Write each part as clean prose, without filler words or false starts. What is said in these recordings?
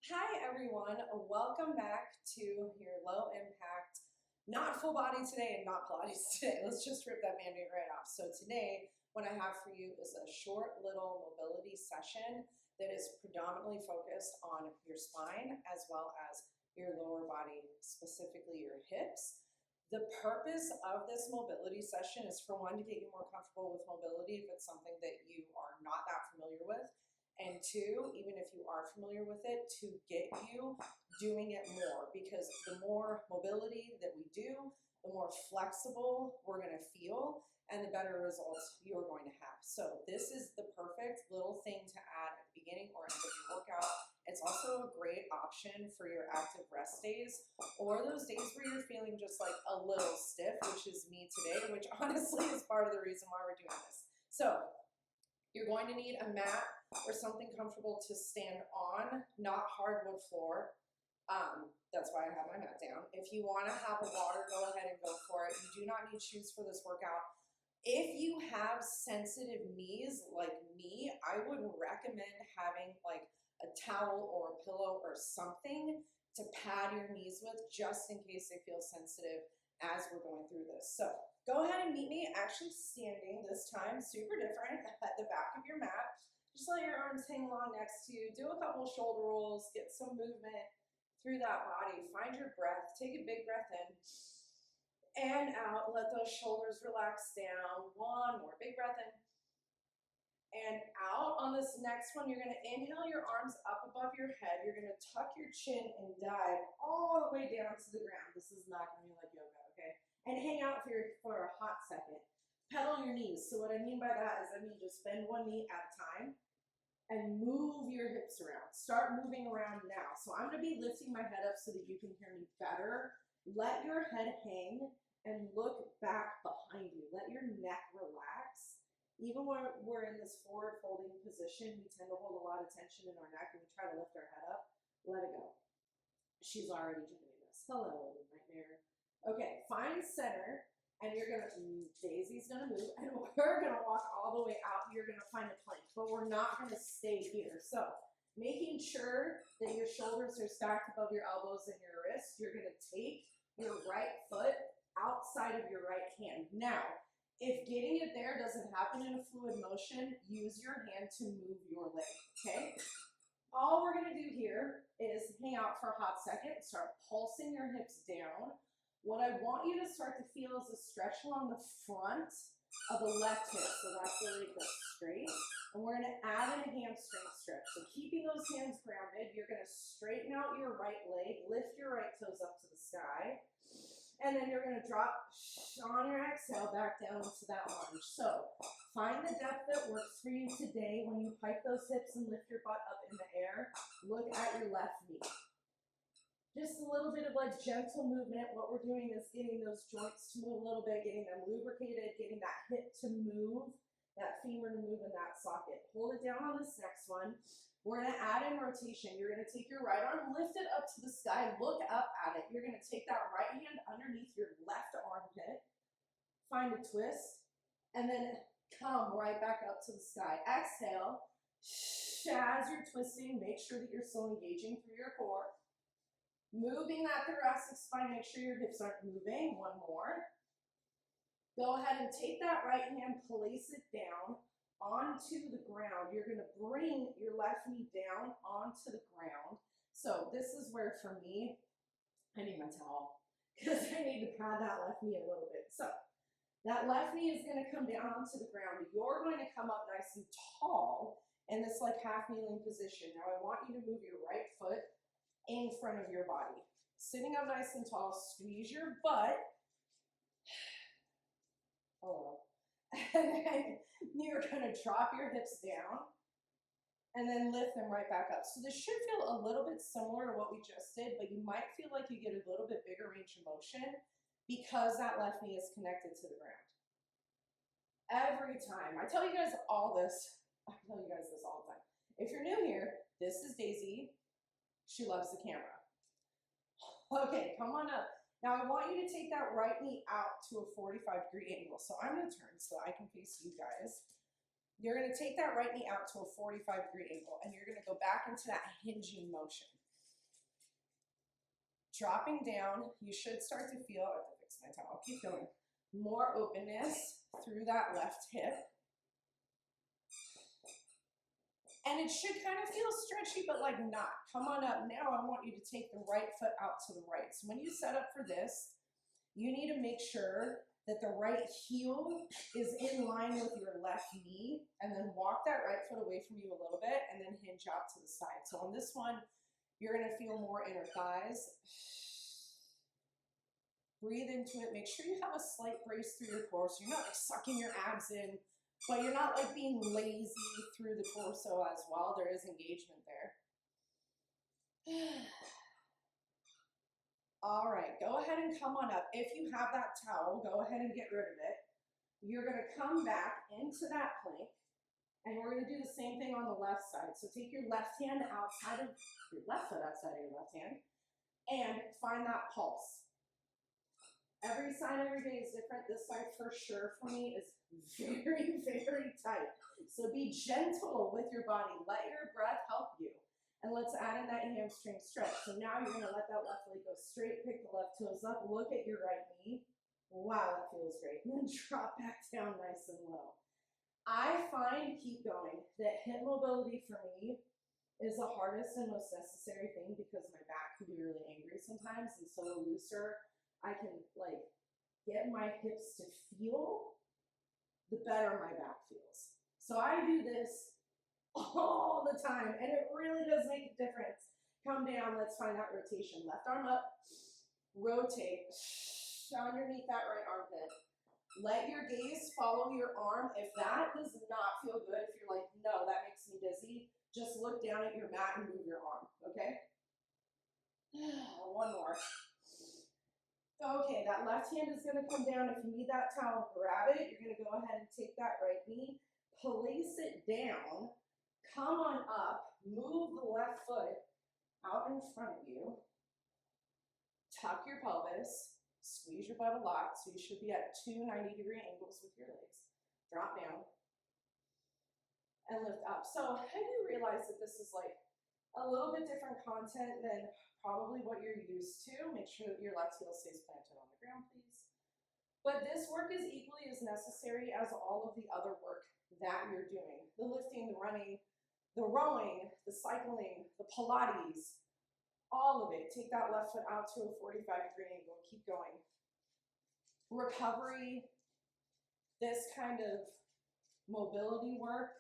Hi everyone, welcome back to your low impact, not full body today and not Pilates today. Let's just rip that Band-Aid right off. So today, what I have for you is a short little mobility session that is predominantly focused on your spine as well as your lower body, specifically your hips. The purpose of this mobility session is for one, to get you more comfortable with mobility if it's something that you are not that familiar with. And two, even if you are familiar with it, to get you doing it more, because the more mobility that we do, the more flexible we're going to feel and the better results you're going to have. So this is the perfect little thing to add at the beginning or end of your workout. It's also a great option for your active rest days or those days where you're feeling just like a little stiff, which is me today, which honestly is part of the reason why we're doing this. So you're going to need a mat or something comfortable to stand on, not hardwood floor. That's why I have my mat down. If you want to have a water, go ahead and go for it. You do not need shoes for this workout. If you have sensitive knees like me, I would recommend having like a towel or a pillow or something to pad your knees with, just in case they feel sensitive as we're going through this. So go ahead and meet me actually standing this time, super different, at the back of your mat. Just let your arms hang along next to you. Do a couple shoulder rolls, get some movement through that body. Find your breath. Take a big breath in and out. Let those shoulders relax down. One more big breath in and out. On this next one, you're going to inhale your arms up above your head. You're going to tuck your chin and dive all the way down to the ground. This is not going to be like yoga, okay? And hang out for a hot second. Pedal your knees. So what I mean by that is just bend one knee at a time and move your hips around. Start moving around now. So I'm going to be lifting my head up so that you can hear me better. Let your head hang and look back behind you. Let your neck relax. Even when we're in this forward folding position, we tend to hold a lot of tension in our neck and we try to lift our head up. Let it go. She's already doing this. Hello, nightmare. Okay, find center, and you're gonna, Daisy's gonna move, and we're gonna walk all the way out. You're gonna find a plank, but we're not gonna stay here. So making sure that your shoulders are stacked above your elbows and your wrists, you're gonna take your right foot outside of your right hand. Now, if getting it there doesn't happen in a fluid motion, use your hand to move your leg, okay? All we're gonna do here is hang out for a hot second, start pulsing your hips down. What I want you to start to feel is a stretch along the front of the left hip, so that's where it goes straight. And we're gonna add in a hamstring stretch. So keeping those hands grounded, you're gonna straighten out your right leg, lift your right toes up to the sky, and then you're gonna drop on your exhale back down into that lunge. So find the depth that works for you today. When you pike those hips and lift your butt up in the air, look at your left knee. Just a little bit of like gentle movement. What we're doing is getting those joints to move a little bit, getting them lubricated, getting that hip to move, that femur to move in that socket. Hold it down on this next one. We're gonna add in rotation. You're gonna take your right arm, lift it up to the sky, look up at it. You're gonna take that right hand underneath your left armpit, find a twist, and then come right back up to the sky. Exhale. As you're twisting, make sure that you're still engaging through your core. Moving that thoracic spine, make sure your hips aren't moving. One more. Go ahead and take that right hand, place it down onto the ground. You're going to bring your left knee down onto the ground. So this is where, for me, I need my towel because I need to pad that left knee a little bit. So that left knee is going to come down onto the ground. You're going to come up nice and tall in this like half kneeling position. Now I want you to move your right foot in front of your body. Sitting up nice and tall, squeeze your butt. Hello. And then you're gonna drop your hips down and then lift them right back up. So this should feel a little bit similar to what we just did, but you might feel like you get a little bit bigger range of motion because that left knee is connected to the ground. Every time. I tell you guys all this. I tell you guys this all the time. If you're new here, this is Daisy. She loves the camera. Okay, come on up. Now I want you to take that right knee out to a 45-degree angle. So I'm gonna turn so I can face you guys. You're gonna take that right knee out to a 45-degree angle and you're gonna go back into that hinging motion. dropping down, you should start to feel, I have to fix my towel, keep going, more openness through that left hip. And it should kind of feel stretchy, but like not. Come on up. Now I want you to take the right foot out to the right. So when you set up for this, you need to make sure that the right heel is in line with your left knee, and then walk that right foot away from you a little bit and then hinge out to the side. So on this one, you're gonna feel more inner thighs. Breathe into it. Make sure you have a slight brace through your core so you're not like sucking your abs in, but you're not like being lazy through the torso as well. There is engagement there. All right, go ahead and come on up. If you have that towel, go ahead and get rid of it. You're gonna come back into that plank, and we're gonna do the same thing on the left side. So take your left hand outside of your left foot, outside of your left hand, and find that pulse. Every side, every day is different. This side for sure for me is very, very tight. So be gentle with your body. Let your breath help you. And let's add in that hamstring stretch. So now you're gonna let that left leg go straight, pick the left toes up, look at your right knee. Wow, that feels great. And then drop back down nice and low. I find, keep going, that hip mobility for me is the hardest and most necessary thing because my back can be really angry sometimes. And so the looser I can like get my hips to feel, the better my back feels. So I do this all the time, and it really does make a difference. Come down, let's find that rotation. Left arm up, rotate, underneath that right armpit. Let your gaze follow your arm. If that does not feel good, if you're like, no, that makes me dizzy, just look down at your mat and move your arm, okay? One more. Okay, that left hand is gonna come down. If you need that towel, grab it. You're gonna go ahead and take that right knee, place it down, come on up, move the left foot out in front of you, tuck your pelvis, squeeze your butt a lot, so you should be at 2 90-degree angles with your legs. Drop down and lift up. So I do realize that this is like a little bit different content than probably what you're used to. Make sure that your left heel stays planted on the ground, please. But this work is equally as necessary as all of the other work that you're doing. The lifting, the running, the rowing, the cycling, the Pilates, all of it. Take that left foot out to a 45-degree angle. Keep going. Recovery, this kind of mobility work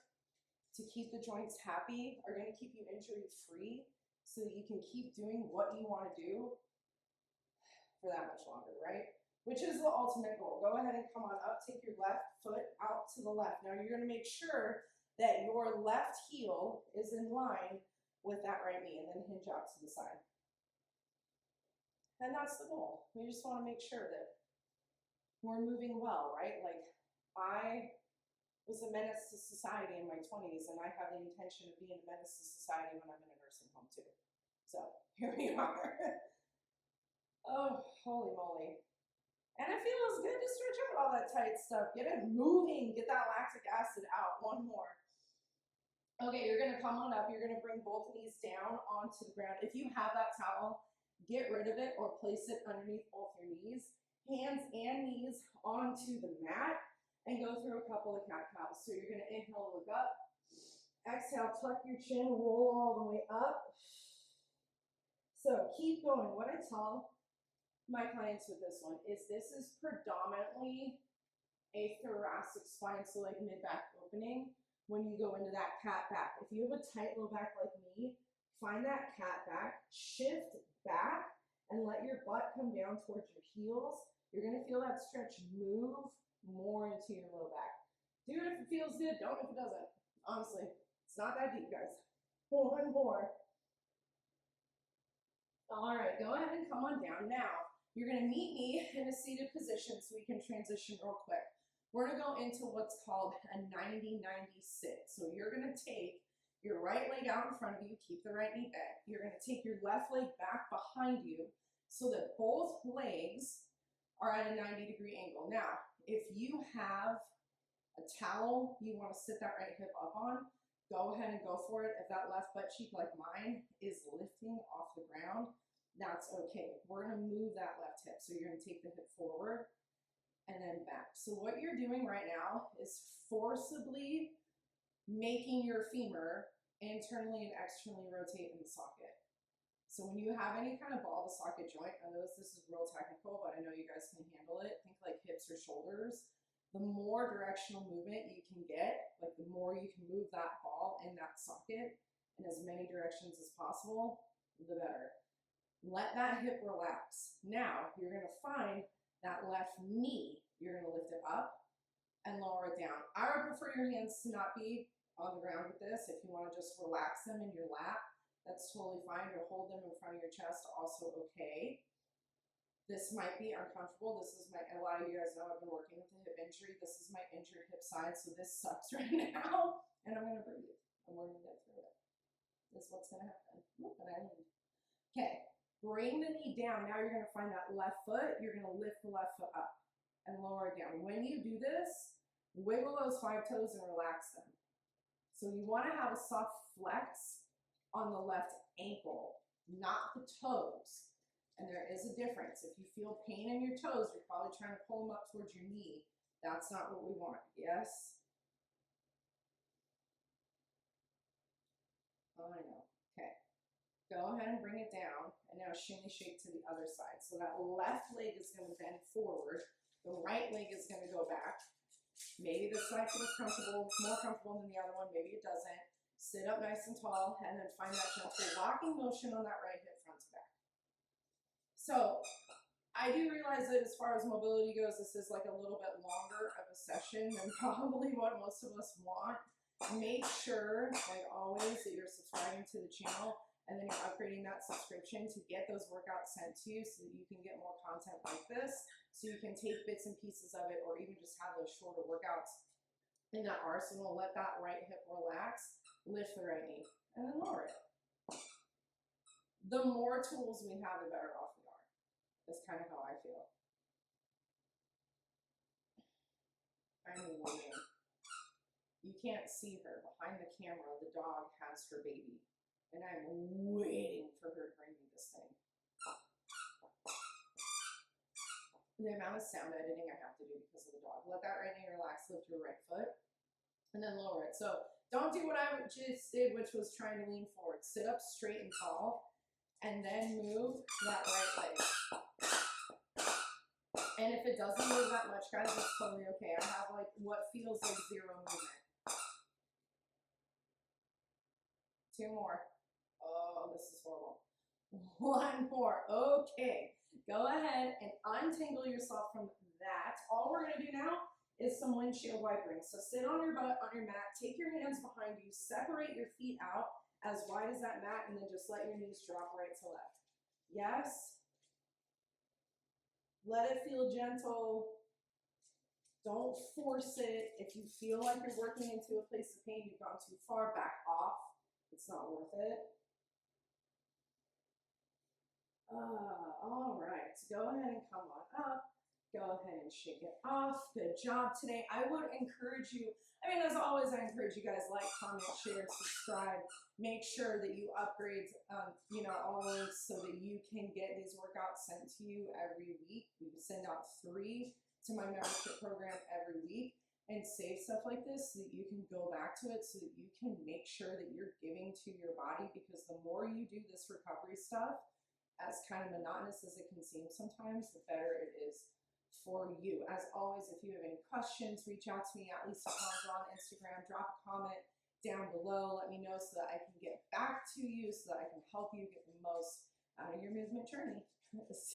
to keep the joints happy are going to keep you injury free so that you can keep doing what you want to do for that much longer, right? Which is the ultimate goal. Go ahead and come on up, take your left foot out to the left. Now you're going to make sure that your left heel is in line with that right knee, and then hinge out to the side. And that's the goal. We just want to make sure that we're moving well, right? Like, I was a menace to society in my 20s, and I have the intention of being a menace to society when I'm in a nursing home too. So here we are. Oh, holy moly. And it feels good to stretch out all that tight stuff. Get it moving, get that lactic acid out. One more. Okay, you're gonna come on up. You're gonna bring both knees down onto the ground. If you have that towel, get rid of it or place it underneath both your knees. Hands and knees onto the mat. And go through a couple of cat-cows. So you're going to inhale, look up. Exhale, tuck your chin, roll all the way up. So keep going. What I tell my clients with this one is this is predominantly a thoracic spine, so like mid-back opening when you go into that cat back. If you have a tight low back like me, find that cat back, shift back, and let your butt come down towards your heels. You're going to feel that stretch move more into your low back. Do it if it feels good, don't if it doesn't. Honestly, it's not that deep, guys. One more. All right, go ahead and come on down. Now, you're gonna meet me in a seated position so we can transition real quick. We're gonna go into what's called a 90-90 sit. So you're gonna take your right leg out in front of you, keep the right knee back. You're gonna take your left leg back behind you so that both legs are at a 90-degree angle. Now, if you have a towel you want to sit that right hip up on, go ahead and go for it. If that left butt cheek, like mine, is lifting off the ground, That's okay. We're gonna move that left hip. So you're gonna take the hip forward and then back. So what you're doing right now is forcibly making your femur internally and externally rotate in the socket. So when you have any kind of ball to socket joint, I know this is real technical, but I know you guys can handle it. Think like hips or shoulders. The more directional movement you can get, like the more you can move that ball in that socket in as many directions as possible, the better. Let that hip relax. Now you're gonna find that left knee, you're gonna lift it up and lower it down. I would prefer your hands to not be on the ground with this. If you wanna just relax them in your lap, that's totally fine. Or hold them in front of your chest, also okay. This might be uncomfortable. This is a lot of you guys know I've been working with a hip injury. This is my injured hip side, so this sucks right now. And I'm gonna breathe, and we're gonna get through it. That's what's gonna happen. Look, and I leaned. Okay. Bring the knee down. Now you're going to find that left foot. You're going to lift the left foot up and lower it down. When you do this, wiggle those 5 toes and relax them. So you want to have a soft flex on the left ankle, not the toes. And there is a difference. If you feel pain in your toes, you're probably trying to pull them up towards your knee. That's not what we want. Yes? Oh, I know. Okay. Go ahead and bring it down, and now shimmy shake to the other side. So that left leg is going to bend forward, the right leg is going to go back. Maybe this side feels comfortable, more comfortable than the other one, maybe it doesn't. Sit up nice and tall, and then find that gentle rocking motion on that right hip front to back. So I do realize that as far as mobility goes, this is like a little bit longer of a session than probably what most of us want. Make sure, like always, that you're subscribing to the channel. And then you're upgrading that subscription to get those workouts sent to you so that you can get more content like this. So you can take bits and pieces of it, or even just have those shorter workouts in that arsenal. Let that right hip relax, lift the right knee, and then lower it. The more tools we have, the better off we are. That's kind of how I feel. I'm waiting. You can't see her. Behind the camera, the dog has her baby. And I'm waiting for her to bring me this thing. The amount of sound editing I have to do because of the dog. Let that right knee relax, lift your right foot, and then lower it. So don't do what I just did, which was trying to lean forward. Sit up straight and tall, and then move that right leg. And if it doesn't move that much, guys, it's totally okay. I have like what feels like 0 movement. 2 more. Oh, this is horrible. 1 more. Okay. Go ahead and untangle yourself from that. All we're going to do now is some windshield wipering. So sit on your butt on your mat. Take your hands behind you. Separate your feet out as wide as that mat, and then just let your knees drop right to left. Yes? Let it feel gentle. Don't force it. If you feel like you're working into a place of pain, you've gone too far, back off. It's not worth it. All right, so go ahead and come on up. Go ahead and shake it off. Good job today. I would encourage you, as always, I encourage you guys like, comment, share, subscribe. Make sure that you upgrade, all links so that you can get these workouts sent to you every week. We send out 3 to my membership program every week and save stuff like this so that you can go back to it, so that you can make sure that you're giving to your body, because the more you do this recovery stuff, as kind of monotonous as it can seem sometimes, the better it is for you. As always, if you have any questions, reach out to me at Lisa Conjure on Instagram. Drop a comment down below. Let me know so that I can get back to you, so that I can help you get the most out of your movement journey.